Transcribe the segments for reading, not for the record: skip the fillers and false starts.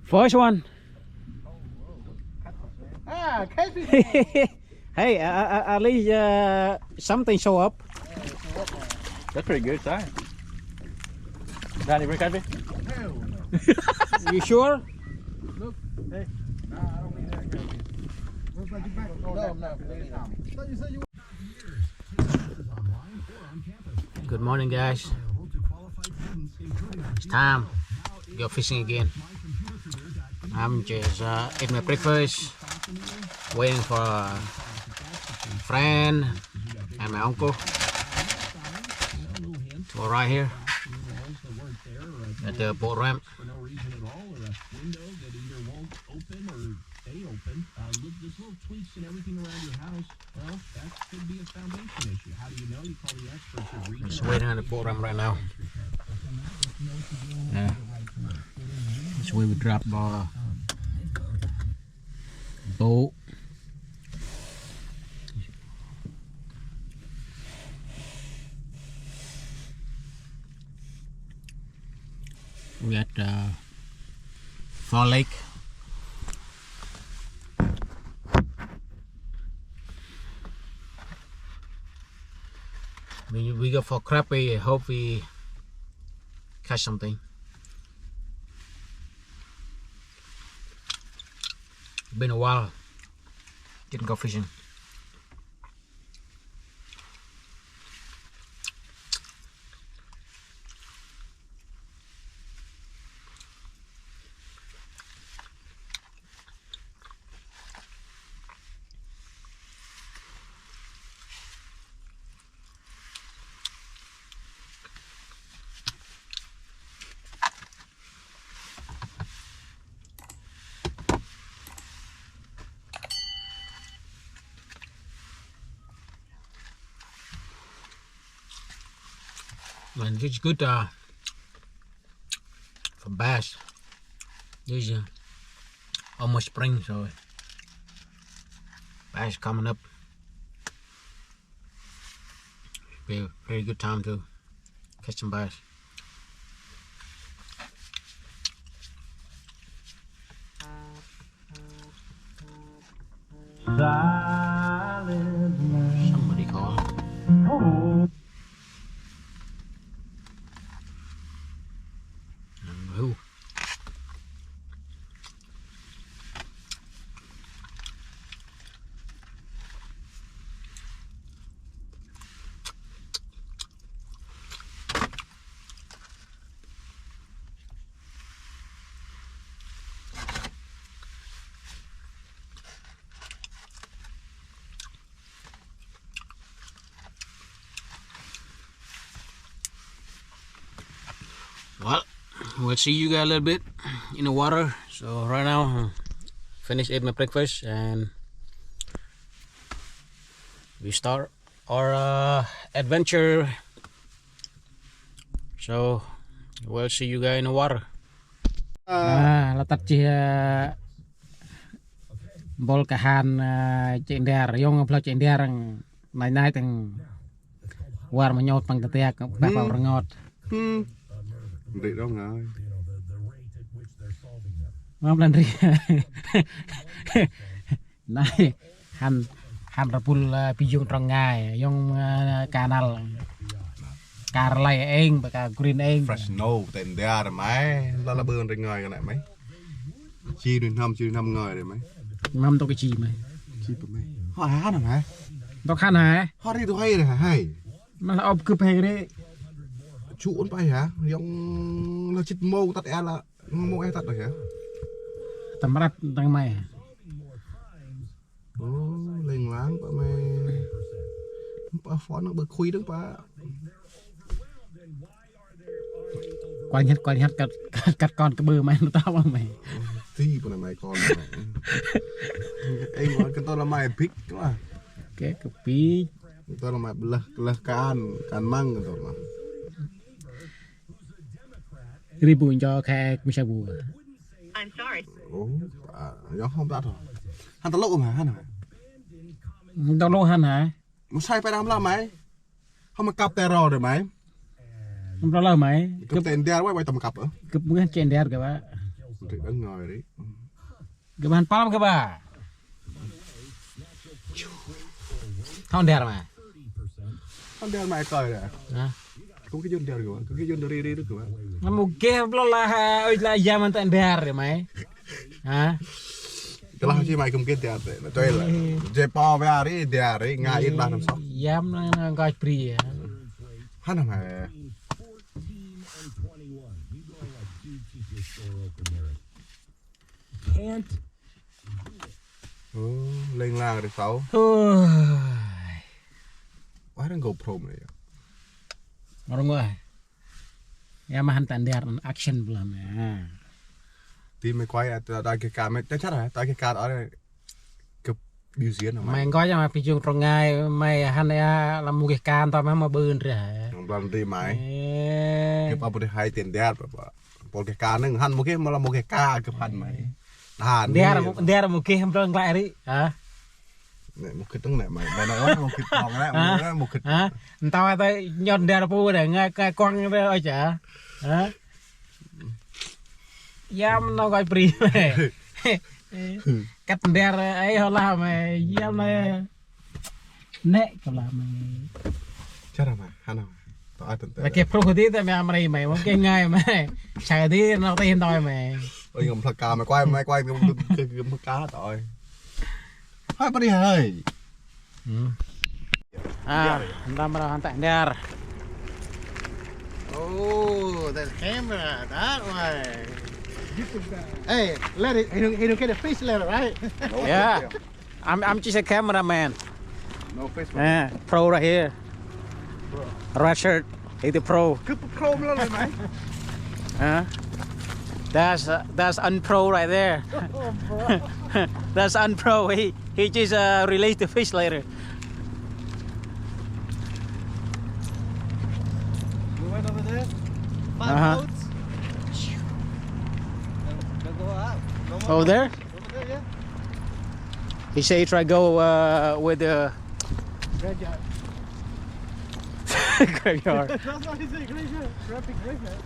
First one. Hey, at least something show up. That's pretty good size. Danny, bring catfish? You sure? Look, hey. Nah, I don't need that catfish. Looks like you back. No. Good morning, guys. It's time to go fishing again. I'm just eating my breakfast, waiting for a friend and my uncle to arrive here at the boat ramp. There's little tweaks and everything around your house. Well, that could be a foundation issue. How do you know? You call the experts who read. Just waiting on the boat ramp right now. Yeah. That's where we drop the boat. We at Fall Lake. We go for crappie. Hope we catch something. Been a while. Didn't go fishing. Man, it's good for bass. This is almost spring, so bass coming up. Be a very good time to catch some bass. Somebody call. Who? Well, we'll see you guys a little bit in the water. So right now, finish eating my breakfast and we start our adventure. So we'll see you guys in the water. Letak chia bol kahan cender, yung upload cender ang nay tang war manyot pang katiak bakal rengot. Đi đâu ngơi. Ngon lần đi. Này han rapul pijung trong ngày yung canal Carlay eng baka green eng. Fresh no tên đea rồi mấy. Đó là bươn trên ngơi cái này mấy. Chi đến năm ngơi rồi mấy. Mâm tôi cái chi mày. Chi tụi mấy. Họ há nào mấy. Tôi khăn hả? Họ đi tụi hay này hay. Mà là ốp cướp hay đấy. Chuộn bay hả? Giống là chít mâu tắt e là mâu e tắt rồi hả? Tầm bắt tăng mày. Ồ, lên láng bà mày. Bà phó nó bực khuy đứng bà. Quay hết cắt con cái bơ mày nó tao mà mày. Thì bà này mày con mày. Em gọi cái tôi là mày pick đúng không? Cái pi. Tôi là mày lơ can măng rồi mà. Ribu cho khe Misha bu. I'm sorry. Ồ, gió không tắt rồi. Hắn ta lộn hả? Hắn hả? Đâu lô hắn hả? Một sai phải làm là mày. Không mà cặp tè rò rồi mày. Không đâu mày. Cặp tên đeo quay tầm cặp ở. Cặp bữa trên đeo kìa bác. Thì ấn ngồi đi. Cái bàn palm cái bà. Thằng đẹp mà. Con đeo mày coi nè. Hả? Cũng cái dân đeo được cái dân đeo đi được mà. Nó một cái là zaman tak đẹp rồi mày. Hả? Cái là chi mày cũng kia đeo đấy. Nó chơi là. Dễ po về đi đeo đi ngay yên bàn làm sao. Yam nó gọi free. Hát nào mày. Can't. Lên lang được sao? Why don't GoPro mày? Orang gue. Ya mahan tandar action belum ya. Thì mày quay tại cái cam mày chắc là tại cái cam ở đây cái biểu diễn mà. Mày coi cho mà pi chung trong ngày mày han ya làm một cái can tao mà bươn rồi. Làm đi mày. Cái bao bữa hai tiền đeo bà. Một cái camนึงhắn một cái mà là một cái ca cái phần mày. Dia một cái em trong lại đi. Hả? Này một cái tấm này mày nói một cái phòng đấy một cái. Hả? Tao tới nhon dia pu để ngay cái con đây ơi chả. Hả? Yam nó gọi free mày. Cắt dia ấy họ làm mày yam này. Nè có làm mày. Chắc là mày hắn nào. Tao tận Mày kẹp pro tí tao mày mày một cái ngay mày. Chạy tí nó tên tao mày. Ôi ngầm thật cả mày quay cái cá tội. Hai bữa đi hơi. Entah berapa tak dar. Oh, that camera, that way. Hey, let it. He don't get a fish later, right? Yeah, I'm just a cameraman. No fish. Pro right here. Red shirt, he's the pro. Cứ chrome lên rồi mày. That's unpro right there. That's unpro. He just release the fish later. We went over there. 5 boats. Go out. Over there? Over there, yeah. He say try go with the Graveyard. graveyard. That's what he said, graveyard. Traffic graveyard.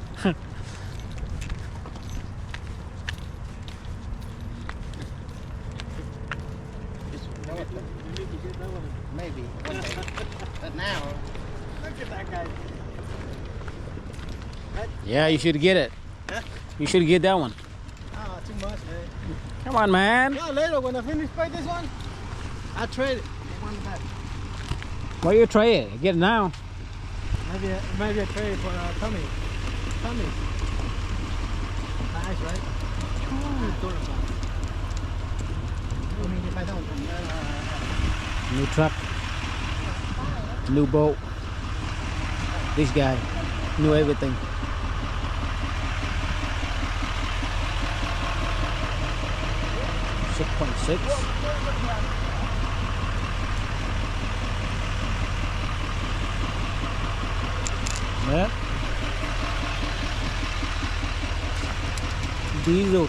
Maybe. But now, look at that guy. Yeah, you should get it. Huh? You should get that one. Oh, too much, man. Come on, man. Yeah, later when I finish play this one, I'll trade it. One back. Why you try it? Get it now. Maybe I trade it for Tommy. Tommy. Nice, right? New truck, new boat. This guy knew everything. $6.6. Yeah. Diesel.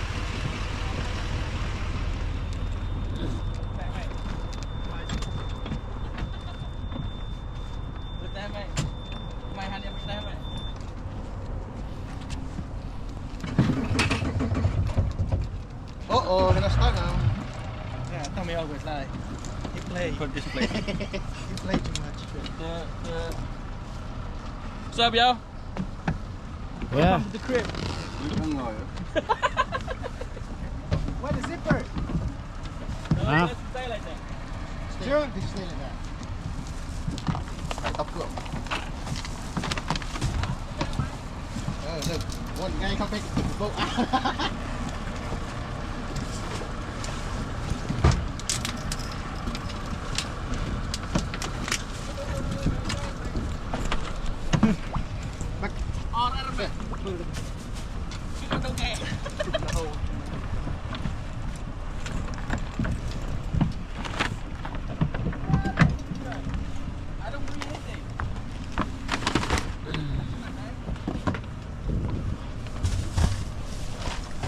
Oh, they're gonna start now. Yeah, Tommy always lie. He play. Put this place. He play too much. What's up, yo? Yeah. The crib. Where the zipper? Huh? Stay like that. Sure. Did you stay like that? Top floor. Oh, look. One guy come back to the boat.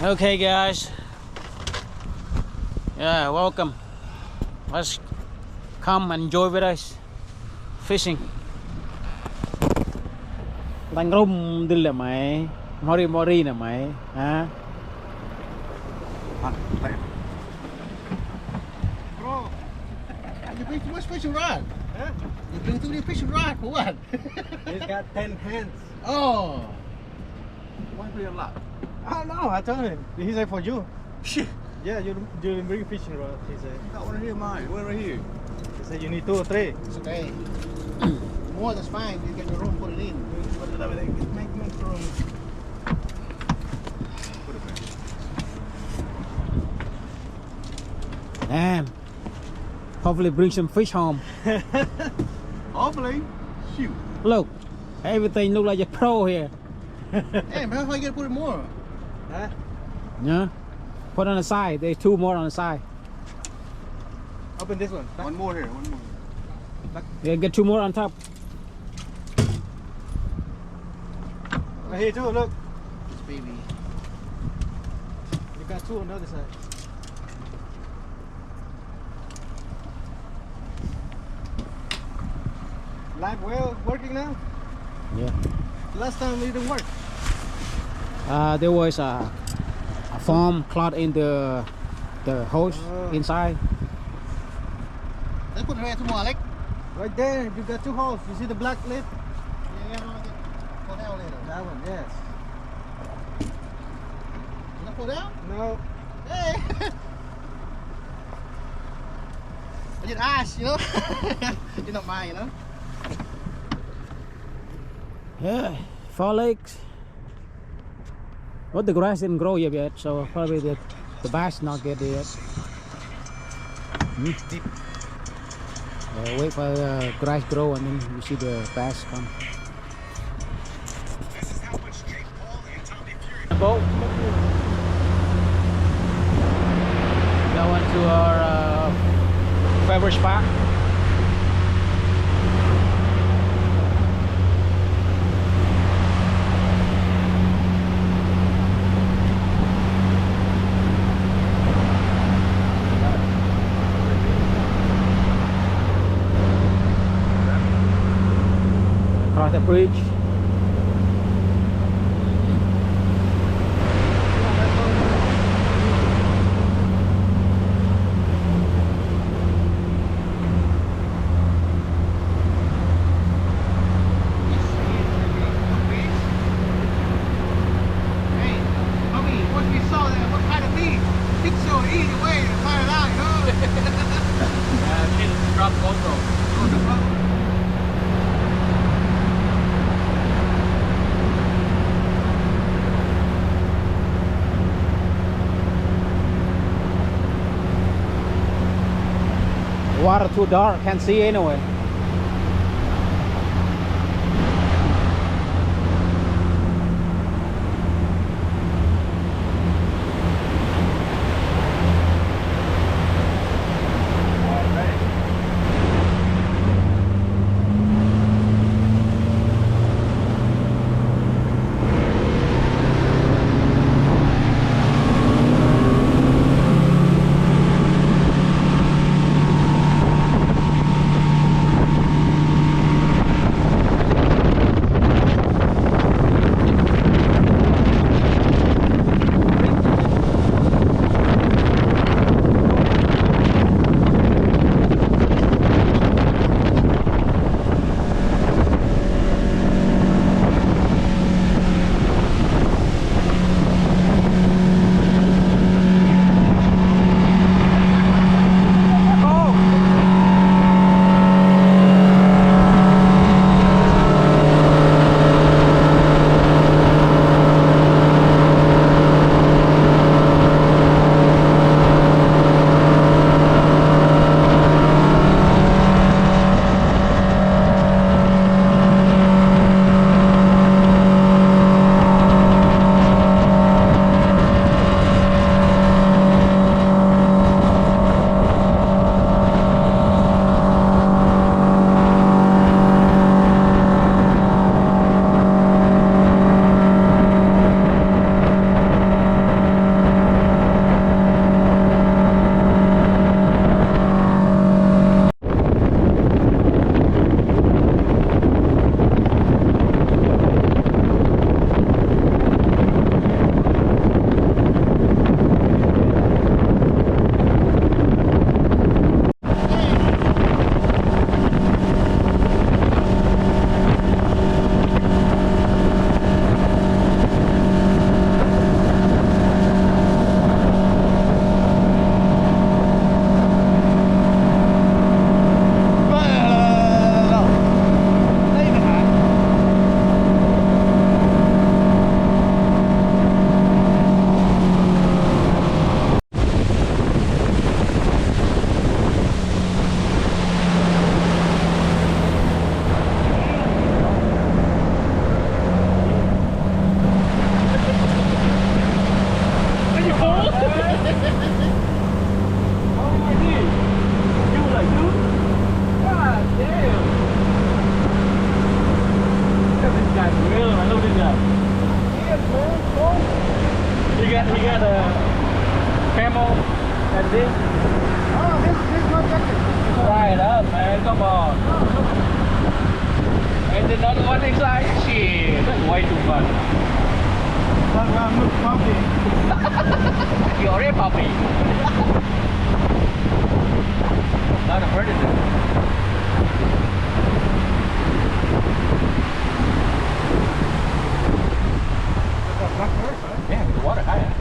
Okay, guys. Yeah, welcome. Let's come and enjoy with us fishing. Đánh rung đi là mày, mori nè mày, hả? Bro, you bring too much fishing rod. Huh? You bring too many fishing rod for what? He's got 10 hands. Oh. Why bring a lot? I don't know. I told him. He said for you. Shit. Yeah, you didn't bring fishing rod. He said. I want to hear mine. Where right here? He said you need 2 or 3. It's okay. More, that's fine. You get the room, put it in. Put it everything. Make room. Put it back. Damn. Hopefully bring some fish home. Hopefully. Shoot. Look, everything look like a pro here. Hey, man, how you gonna put it more? Huh? Yeah. Put on the side. There's 2 more on the side. Open this one. One more here. One more. Yeah, get 2 more on top. Right here too. Look. This baby. You got 2 on the other side. Live well working now? Yeah. Last time it didn't work. There was a foam cloth in the hose inside. Let's put it right tomorrow, Alex. Right there, you got 2 holes. You see the black lid? Yeah, I'll get pull down later. That one, yes. You gonna pull down? No. Hey. I just asked, you know. You're not mine, you know. Yeah, 4 legs. Well, the grass didn't grow yet, so probably the bass not get there yet. Wait for the grass grow and then you see the bass come. Boat. Going to our favorite spot. Across the bridge. Drop GoPro. Water too dark, can't see anyway. he got a camel and this. Oh, this no jacket. Right up, man. Come on. And another one inside. Shit, that's way too much. That's why I'm not pumping. You're already puppy. Not a predator. Yeah, the water higher.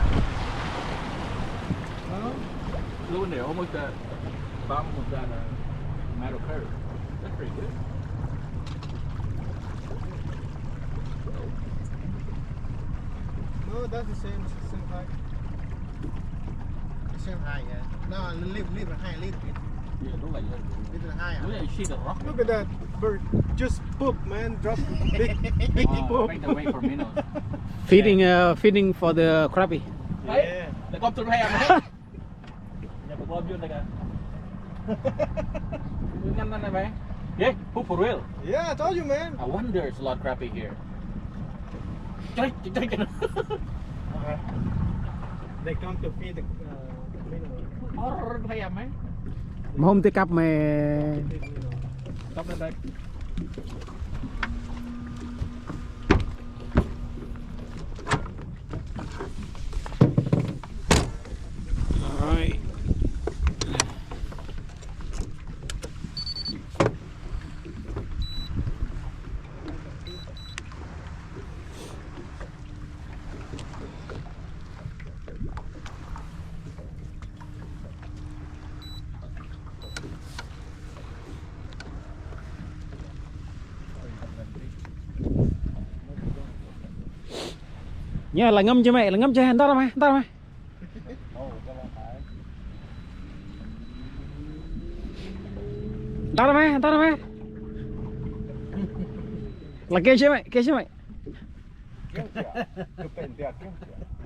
Look in there, almost that bottom of that metal curve. That's pretty good. No, that's the same height. The same height, yeah. No, a little high, a little bit. Yeah, look like that. Little higher. Look like sheet of rock. Look at that bird. Just poop, man. Drop big poop. Make the way for minnows. Feeding for the crappie. Yeah. Để con tụi em đấy. Nhà của bom vô này kìa. Ngăn này mày. Yeah, poop for real. Yeah, I told you, man. I wonder there's a lot of crappie here. Trời, trời, trời. They come to feed the minnow. Orr, thấy em ấy. Mà hôm tới cặp mày Stop lên đây. Alright. Nhớ là ngâm cho mẹ, là ngâm cho anh ta đâu mày, ta đâu mày. Là kia chứ mày.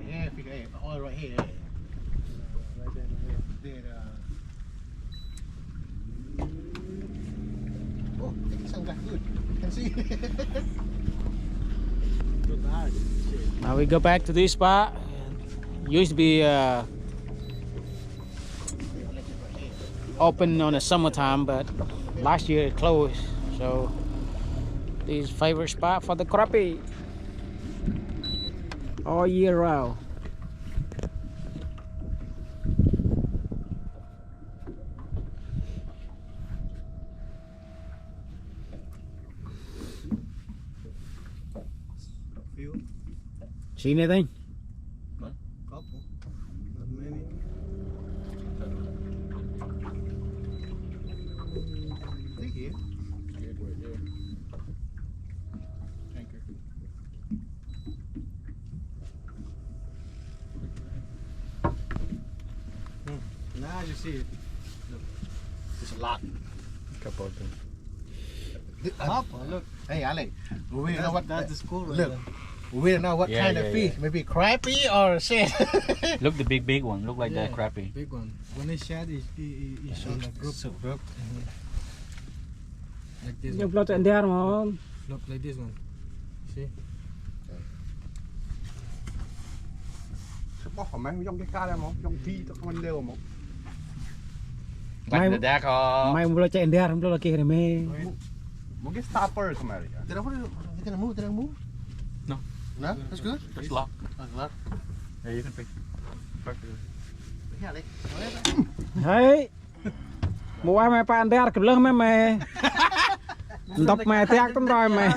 Yeah, figure eight. All right here. Right there. Oh, it sounds like good. Can see. Good eye. Now we go back to this spot. Used to be open on the summertime, but last year it closed. So this is favorite spot for the crappie all year round. See anything? Couple. Not many. I think here. Anchor. Now you see it. Look. There's a lot. Couple of them. Look. Hey, Ale. We know what that's the school right Look. there. We don't know what Yeah, kind yeah, of fish. yeah. Maybe crappie or shad. Look the big one. Look like that Yeah. crappie. Big one. When it's shad, it's so group. So group. Like this You're one. floating there, man. Look like this one. See? Bóc vào mấy trong cái ca đây không? Trong thi tôi không đều mà. Like the deck Mày muốn chạy there, không lo kia này mày. Một cái stopper không phải. They don't move. No. No? That's good? It's locked. That's lock. Yeah, you can pick. Yeah, like. ហើយមកឲ្យម៉ែប៉ាអន្តរកលឹះម៉ែម៉ែដប់ម៉ែតាក់ទំដល់ម៉ែ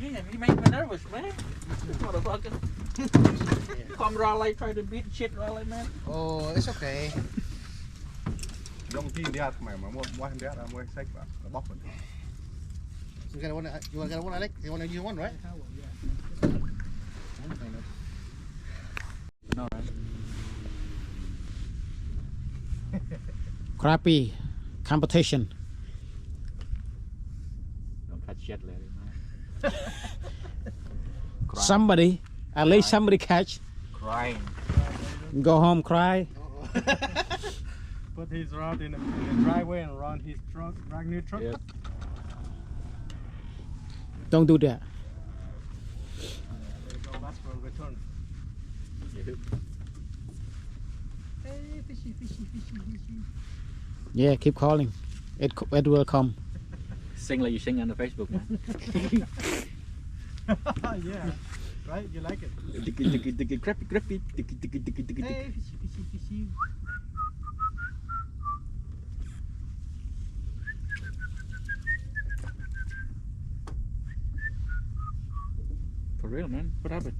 Yeah, he made me nervous, man. This motherfucker. Come rally, try to beat shit rally, man. Oh, it's okay. Trong thi đi không phải mà mua em đét là mua sách và bóc vào. You got one, Alex? You want to use one, right? No, right? Crappie competition. Don't catch shit later, man. Somebody, at least somebody catch. Crying. Go home cry. Put his rod in the driveway and run his truck, drag new truck. Yeah. Don't do that. There you go, that's for return. Yeah, keep calling. It will come. Sing like you sing on the Facebook, man. Yeah. Right? You like it? Crappy, crappy. Hey, fishy. For real, man. What happened?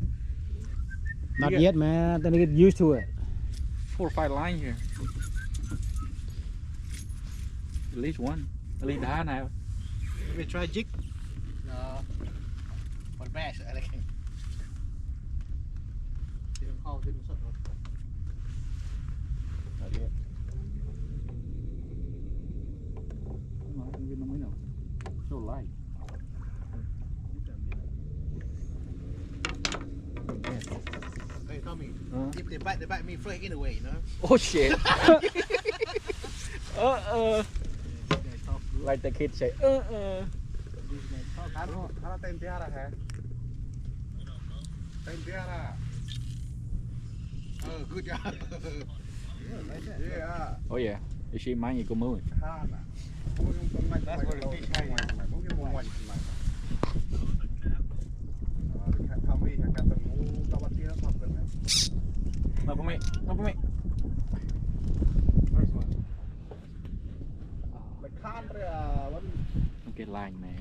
Not Yeah. yet, man. Then get used to it. 4 or 5 lines here. At least one. At least đá nào. Maybe try jig. No. Một mẹ sợ này. Thì đừng kho thì đừng sợ rồi. So light. Hey Tommy, if they bite me first anyway, you know. Oh shit. Like the kids say, Hara tên tiara hả? Tên tiara. Good job. Yeah. Oh yeah. Is she mind you go moving? Hana. That's where the fish hang. Tommy has got the move. Tao bắt tía thọc lên. Mà con mẹ. First one. Like can't what? Okay, line man.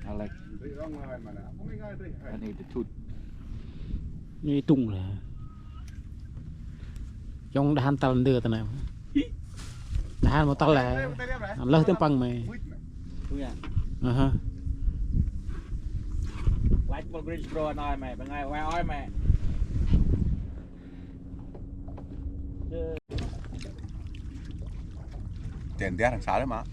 I like. Đi ra ngoài mà nè. Không biết ngay đi. I need the tooth. Như tung là. Trong đàn tàu đưa tao nào. Đàn một tao là lơ tiếng bằng mày. Đúng nha. Like một green straw nói mày, bằng ngày qua oi mày. Tiền đen thằng sáu đấy mà.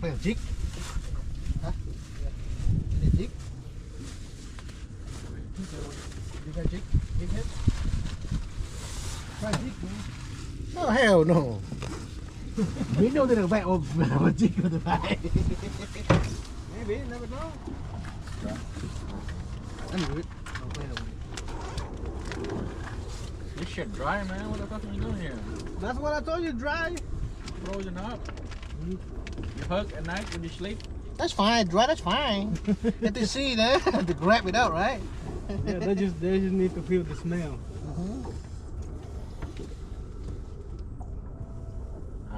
Phải jig. Hả? Để jig. You got jig? Jig head? Try jig, man. Oh hell no. We know that the back of jig on the back. Maybe, never know. Anh good. No way, no way. This shit dry, man. What the fuck are you doing here? That's what I told you, dry. Frozen up. You hug at night when you sleep. That's fine, dry. That's fine. Get to see that to grab it out, right? Yeah, they just need to feel the smell.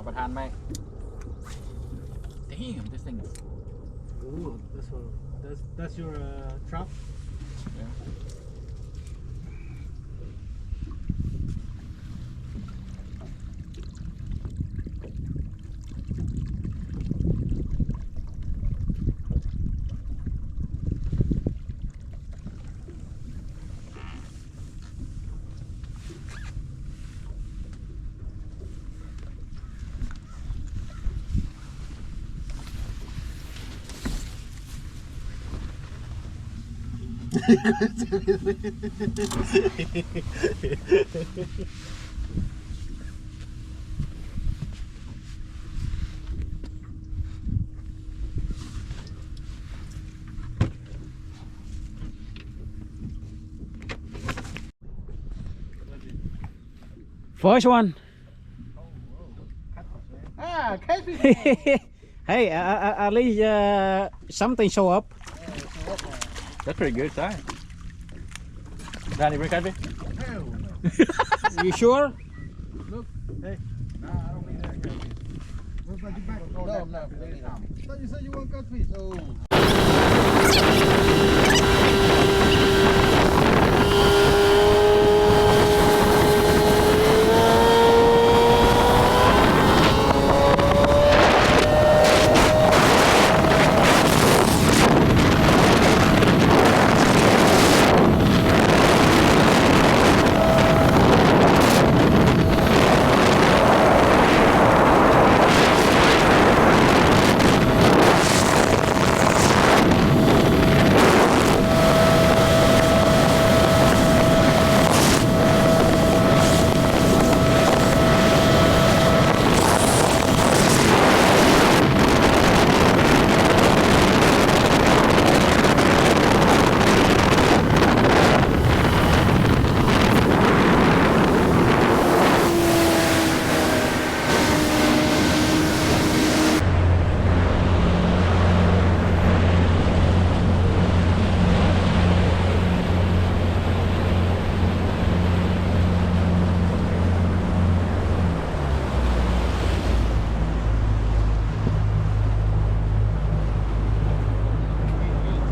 But hand mate. Damn, this thing is. Ooh, that's your trap. Yeah. First one. Ah, catfish. Hey, at least something show up. That's pretty good size. Danny, bring catfish. Hell no. You sure? Nah, I don't need that catfish. Looks like you back. No, I'm not. I thought you said you want catfish. No.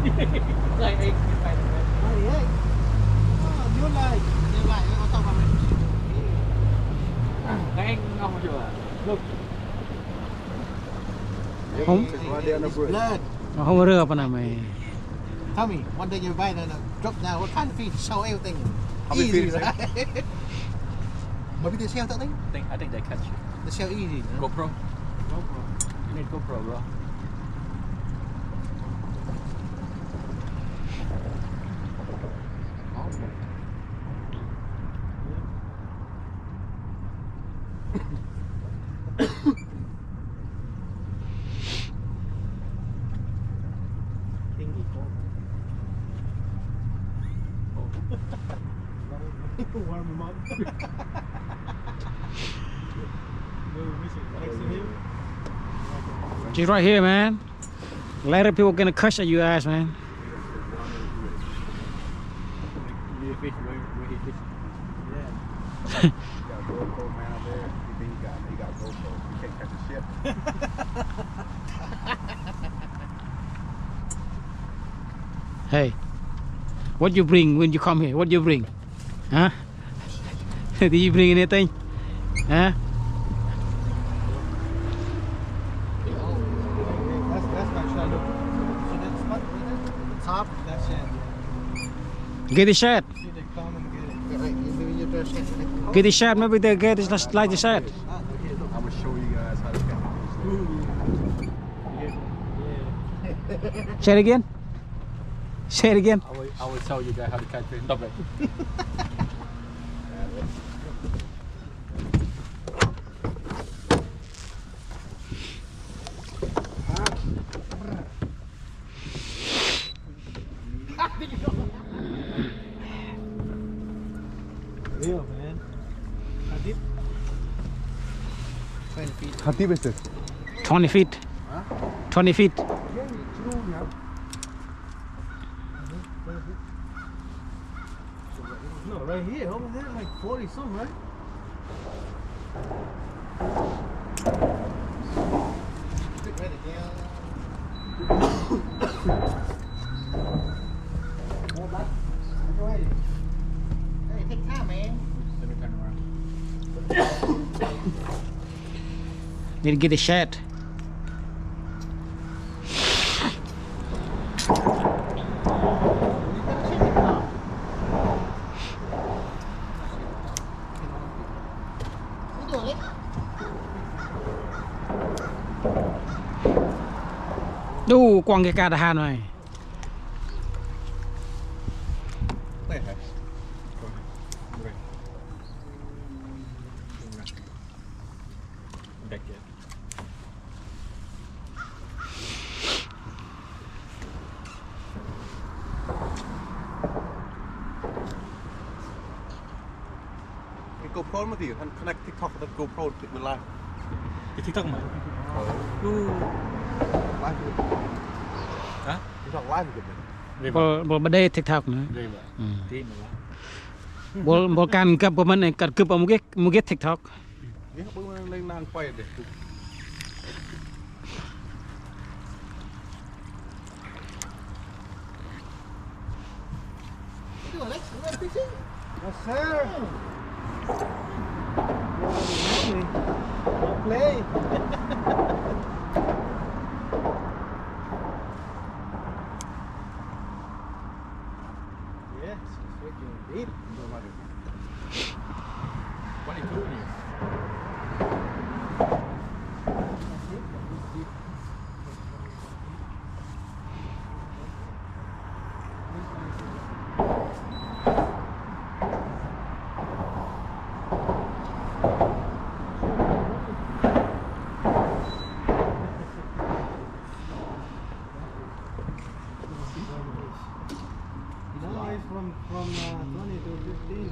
Like 8 Hey, hey. Oh, new light. New light. Nó tao vào này. Các anh ngon chưa ạ? Look. Không. It's blood. Không có rửa apa namanya. Tell me, one day you buy the drop now, what kind of feed? Show everything. How many Easy, feet is it? right? Maybe they sell that thing? I think they catch you. They sell easy. No? GoPro. You need GoPro, bro. Warm him up. Next to him. She's right here, man. Later people gonna cuss at you ass, man. You fish where he fish. Yeah. Got a GoPro man out there. He got GoPro. You can't catch a shit. Hey, what you bring when you come here? What you bring? Huh? Did you bring anything? Huh? That's my shadow. See that spot right there? The top? That's it. Get the shot. See, they come and get it. Yeah, right. You do your shit. Get the shot. Maybe they get this like the shot. I'm gonna show you guys how to catch fish. Say it again. Say it again. I will show you guys how to catch fish. Stop it. Real, man. How deep? 20 feet. How deep is this? 20 feet. 20 feet. No, right here. Over there, like 40 some, right? Stick right again. Hey, take time, man. Let me turn around. Need to get the shot. Đu quăng cái ca đà này. Đây hả? Back it. Cái GoPro mà thì connect TikTok với GoPro thì mình live. Cái TikTok mà. Live được. Hả? TikTok live được. Bol bade TikTok nữa. Đây vậy. Tí mà lá. Bol can cấp của mình này cắt cướp một cái TikTok. Biết bữa lên đang quay để Yes, sir. Play. Yes, it's freaking deep. What are you doing here? No, it's from 20 to 15.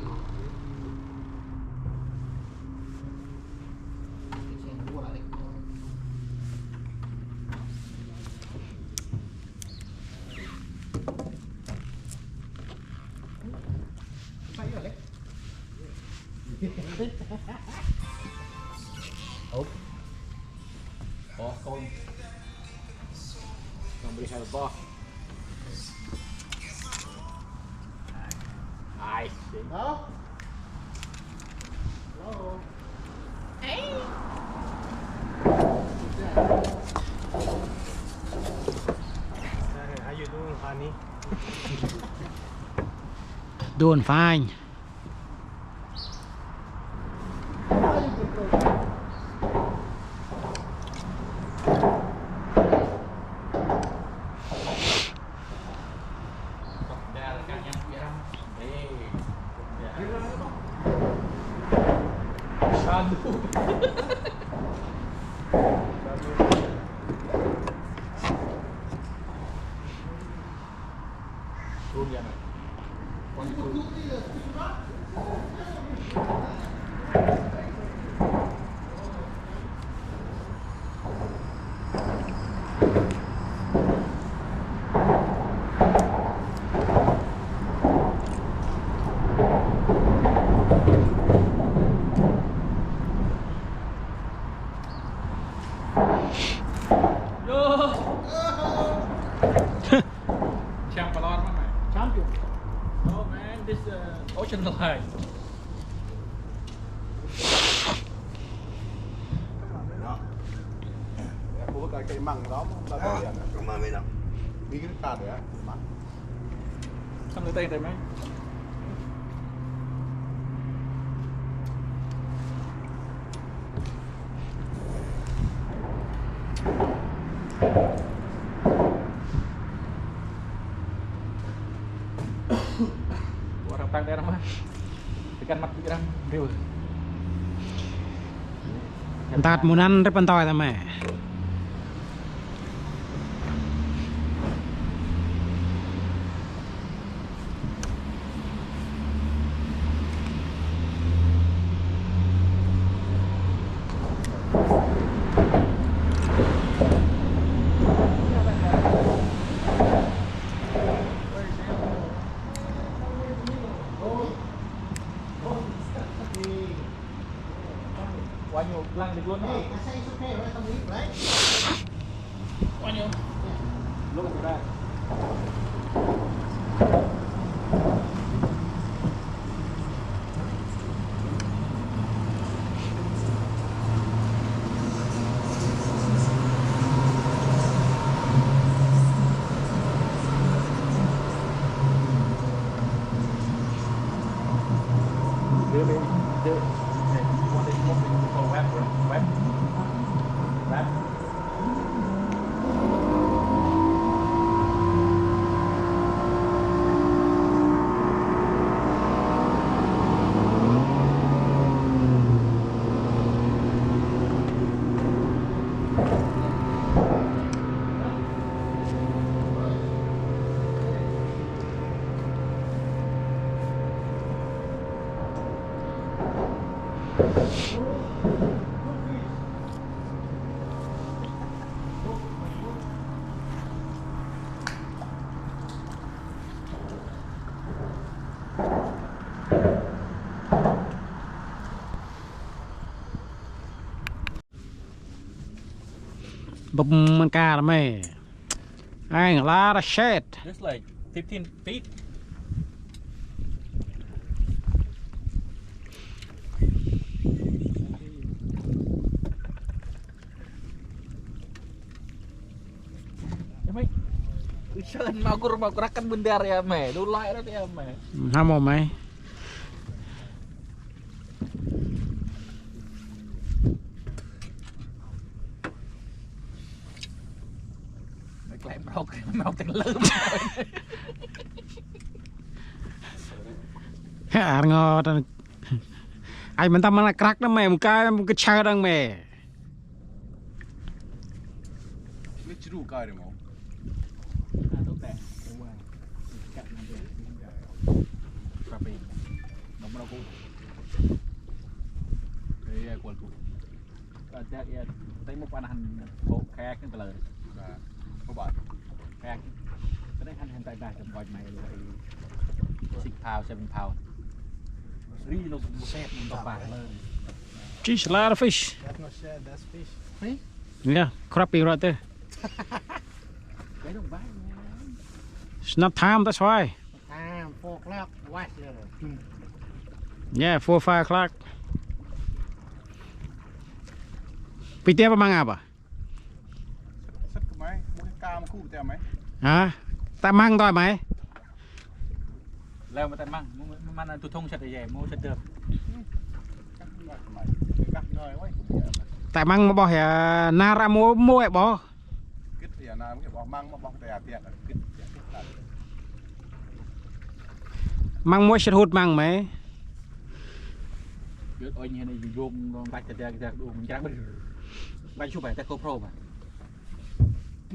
Somebody had a box. Nice. No? Hello? Hey. How you doing, honey? Doing fine. Champion. Oh man, this ocean line. Bố cái cây măng đó là cái gì ạ? Mà mấy năm. Đi cái cà đấy á, măng. Xong người tay tay mấy. Orang tang daerah mah. Tekan mat pikiran riu. Tạt muốn ăn rất bắn tỏi thôi mẹ. Quá nhiều lăng được luôn. Hey, I say it's okay, right? Come eat, right? Quá nhiều. Lúc ra. Bụpมันกาละแม่ไอ้ลาดเช็ด Just like 15 feet. Sơn mau kurakan bendar ya me, dulai đó ya me. ห้ามไหม Lại mau từng lơm. อ่างอไอ้มันทำมันกรักนะแม่มันก็เชิดดังแม่ Biết chứ đủ cài được không? Đâu tè, đúng rồi. Cắt nó đi. Cà phê. Nó mau cũ. Đây quần cũ. Cái ya tay một pan hành bộ khe cái lời. Các bạn. Khe. Cái đấy hành tay trong vòi mày là 6 pound 7 pound. Ri nó một set mình to bạc lên. Geez, a lot of fish. That's not shad, that's fish. Yeah, crappie right there. Cái đồng bát. It's not time, that's why. Time, 4 o'clock. Watch Yeah, 4 5 o'clock. Piti apa mang apa? Sắt cái máy, mua cái cam khu tèo máy. Hả? Ta mang thôi mày. Leo mà tay măng,มันตุ่ทงชัดใหญ่ๆมันชัดเดิม Cắt cái mày, cắt rồi quá. Ta mang bỏ hè nara mua ấy bỏ. Kít thì nào cái bỏ măng mà bỏ tèo tiền là kít. Mang mua shit hút mang mày. เยอะอ้อยเนี่ยนี่โยมลองไปแต่จะดูมันจังไปชูไปแต่โคโปรป่ะ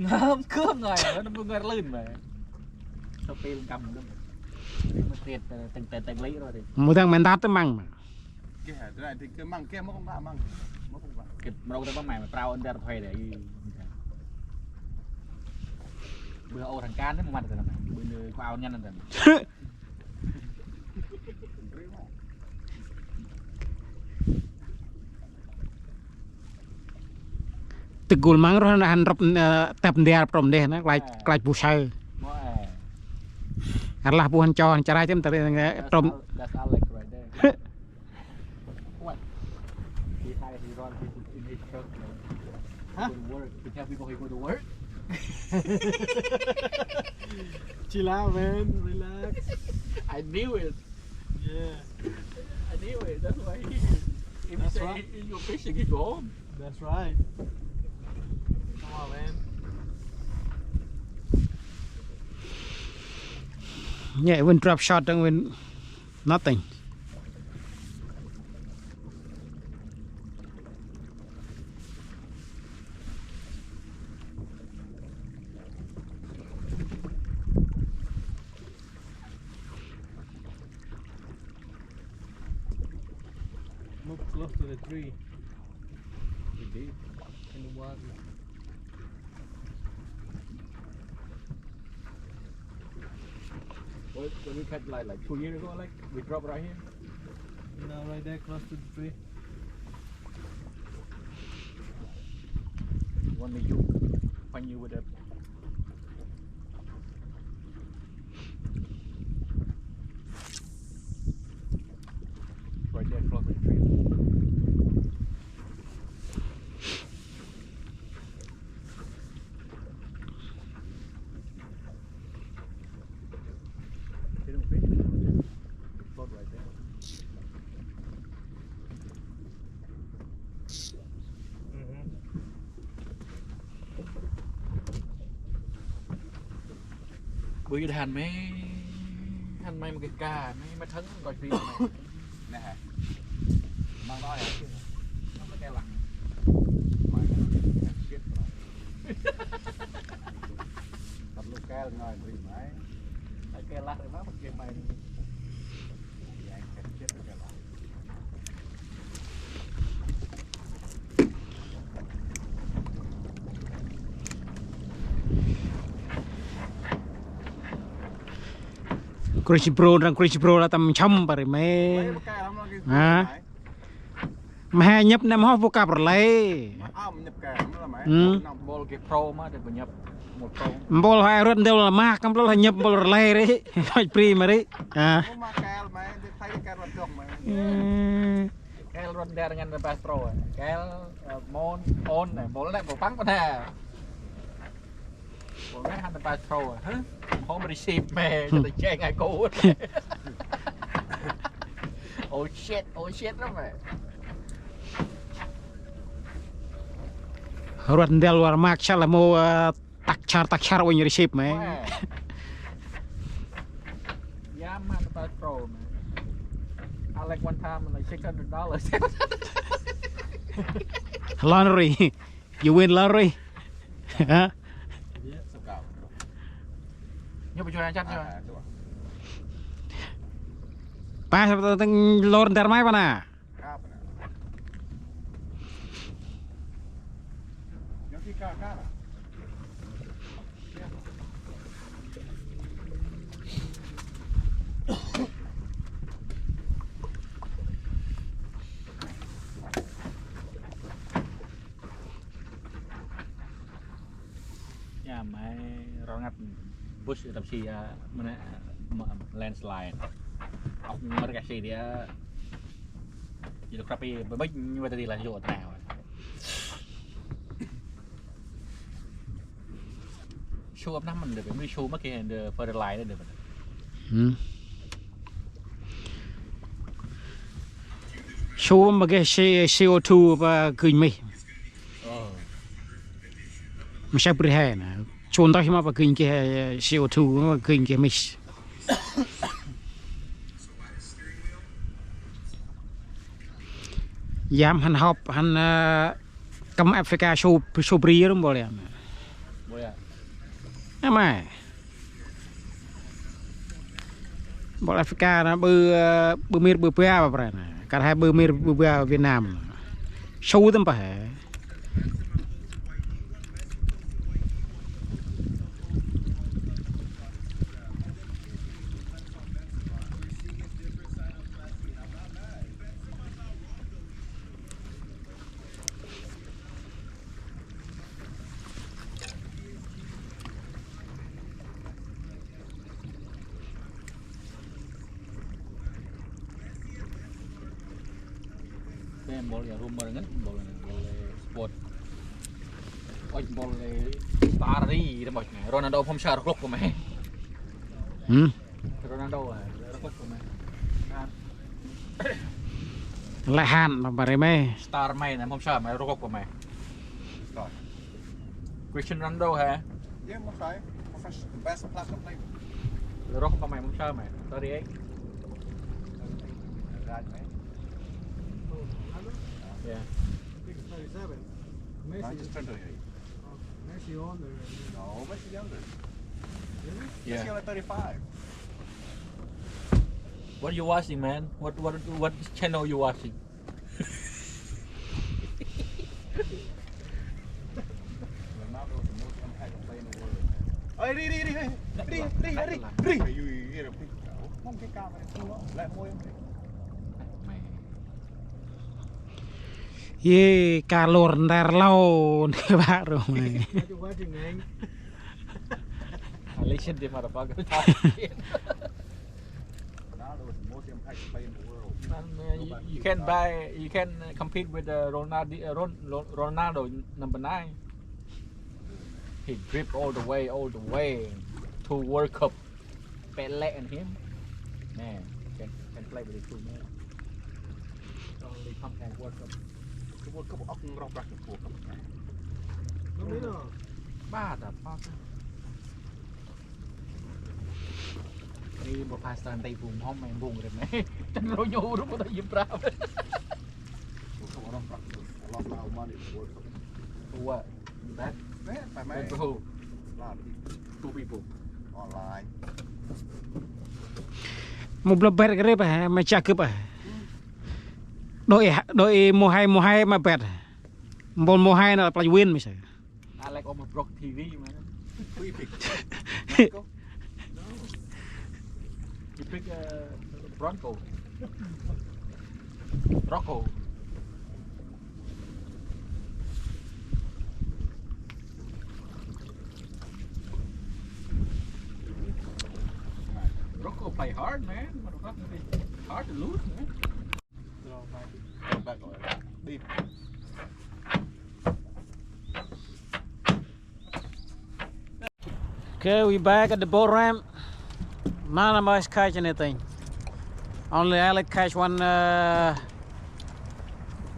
น้ำเครื่องหน่อยแล้วน้ำมันก็ลื่นไปสเปรย์กำก็มันเตะแต่เละrồi thì Mua thằng men tát tới mang mà. Cái này thì cái măng kia nó không ra măng. Nó không ra. เก็บเราแต่บ้านใหม่มาเปล่าอันเดอร์ถอยเลยเบื่อเอาทางการนี่มันแต่ละเบื่อเลยก็เอาเนี่ยนั่นแต่ Tegul mang roh han rop tap ndiar prom deh na klai pu sai. ว่า Arlah puhan con cara cem tadi prom that's Alex right there what he high he run in his truck go to work he tell people he go to work Chill out, man. Relax. I knew it Yeah, I knew it that's why he if you That's say right. you're fishing he go home that's right. Come on, man. Yeah, when drop shot don't win nothing. Move close to the tree. In the water. when we catch like 2 years ago like we drop right here No, right there, close to the tree. when you when you with a right there close to the tree they don't fish anymore, just float right there bữa giờ hành mấy hành mấy một cái cà mấy thấn coi phim này Nè hả? Măng đó hả? nó mới cái lặng Mày shit rồi. Tập lô cao rồi bị máy. cái lặng rồi má một cái mày Dạ, cái shit rồi là. Crazy bro là tầm chăm bà mày. Mấy cái lắm nó cái. Hả? Mày nhấp nem hót vô cặp rồi lấy. Mình nhập kè lắm đó là mày. Ừ. Nòng bol cái pro má để mình nhập một pro Bol hai rốt đều là mạc, cầm là nhấp bol rồi lấy đấy. Thôi pri mà đấy. À. có ma kè là mày, thấy cái kè rọt rộng mày. cái run ra ngăn cái pro cái môn on này bol lại bol bắn vào nè bol này hành cái pro hả không bị ship mẹ cho tôi chơi ngay cô oh shit đó mày Rốt del luar mak là mau tak char when you receive mày. yeah man the pro man I like one time like $600 Lottery. You win lottery. Hả? Sâu cao. nhưng mà cho anh chắc chưa Coba. Pas teng lor ntar mai mana? Apa nih? Yang tiga cara. nhà máy rau ngắt bush tập chi mana landslide học mà cái gì thì giờ crappy bởi như vậy thì là chỗ nào show up năm mình được mới show mất cái được fertilizer được show mà cái CO2 và kinh mi mà sao bự hè nè chôn tao mà kinh cái CO2 mà kinh cái mi yam han hop han cầm Africa show bria đúng không ạ? Em à, bọn Africa nó bự miệt bự pea vào đây này, cả hai bự miệt bự pea ở Việt Nam, show tầm phải. Bol ya rumah dengan bol sport. Oh bol lari dia macam Ronaldo pun syar klub pun meh. Ronaldo klub pun meh. Lại hạn mà bà đấy mê. Star mày này pun syar mày klub pun meh. Cristiano Ronaldo hả? Yeah, most right. The best platinum player. Klub pun mày pun syar mày. 38. Right, man. Yeah. I think it's 37. I Messi, just turned 38. Messi older. No, Messi younger. Yeah. Messi only 35. What are you watching, man? What channel you watching? Ronaldo is the most impactful player in the world, man. Hey, đi. You hear the people? Không cái cao này không có. Lại môi em. Ye kalor ndar lau nih baru mày. What you watching, man? Malaysian dia motherfucker. Ronaldo is the most impactful player in the world. You can compete with Ronaldo number 9. He dripped all the way to World Cup. Pele and him, man, can play with the two man. Only compact World Cup. The World Cup ốc rong rạc của Cup. Không biết đâu. Ba the fuck. Đi một Pakistan tay vùng hông mày vùng rồi mày. Chân rô nhô đúng không? Tao dìm ra. World Cup rong rạc. I lost a lot of money in the World Cup. For what? That? Man, my Bet man. for who? A lot of people. 2 people. Online. Một blog bet cái đấy bà mà chắc cứ bà. Đội mùa hai mà bet. Mùa hai là play win mới sao. I like almost broke TV, man. Who you pick? Mexico? You pick Bronco. Rocco. Rocco play hard, man. Motherfucker, hard to lose, man. Go back on it. Deep. Okay, we back at the boat ramp. None of us catch anything. Only Alec catch one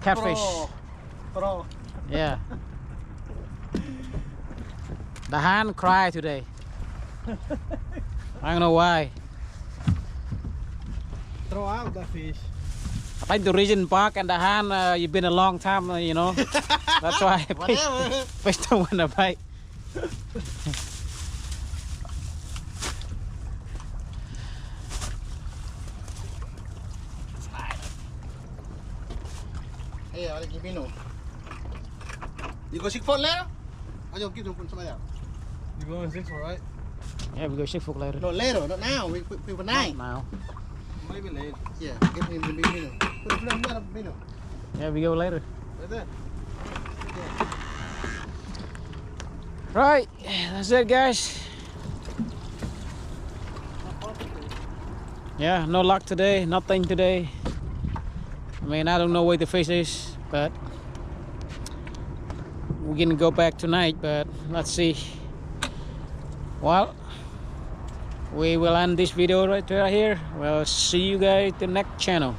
catfish. Pro. Yeah. The hand cried today. I don't know why. Throw out the fish. I think the region park and the hand, you've been a long time, you know. That's why fish don't want to bite. Hey, I'll give me no. You go 6 foot later? I'll just give them somebody else. You going 6 foot, right? Yeah, we go shift for later. No, later, not now. We for 9. Now. Maybe late. Yeah, give him the big minnow. Put them in the minnow. Yeah, we go later. Right there. Right, that's it, guys. yeah, no luck today, nothing today. I mean, I don't know where the fish is, but we're gonna go back tonight, but let's see. Well, we will end this video right here. We'll see you guys the next channel.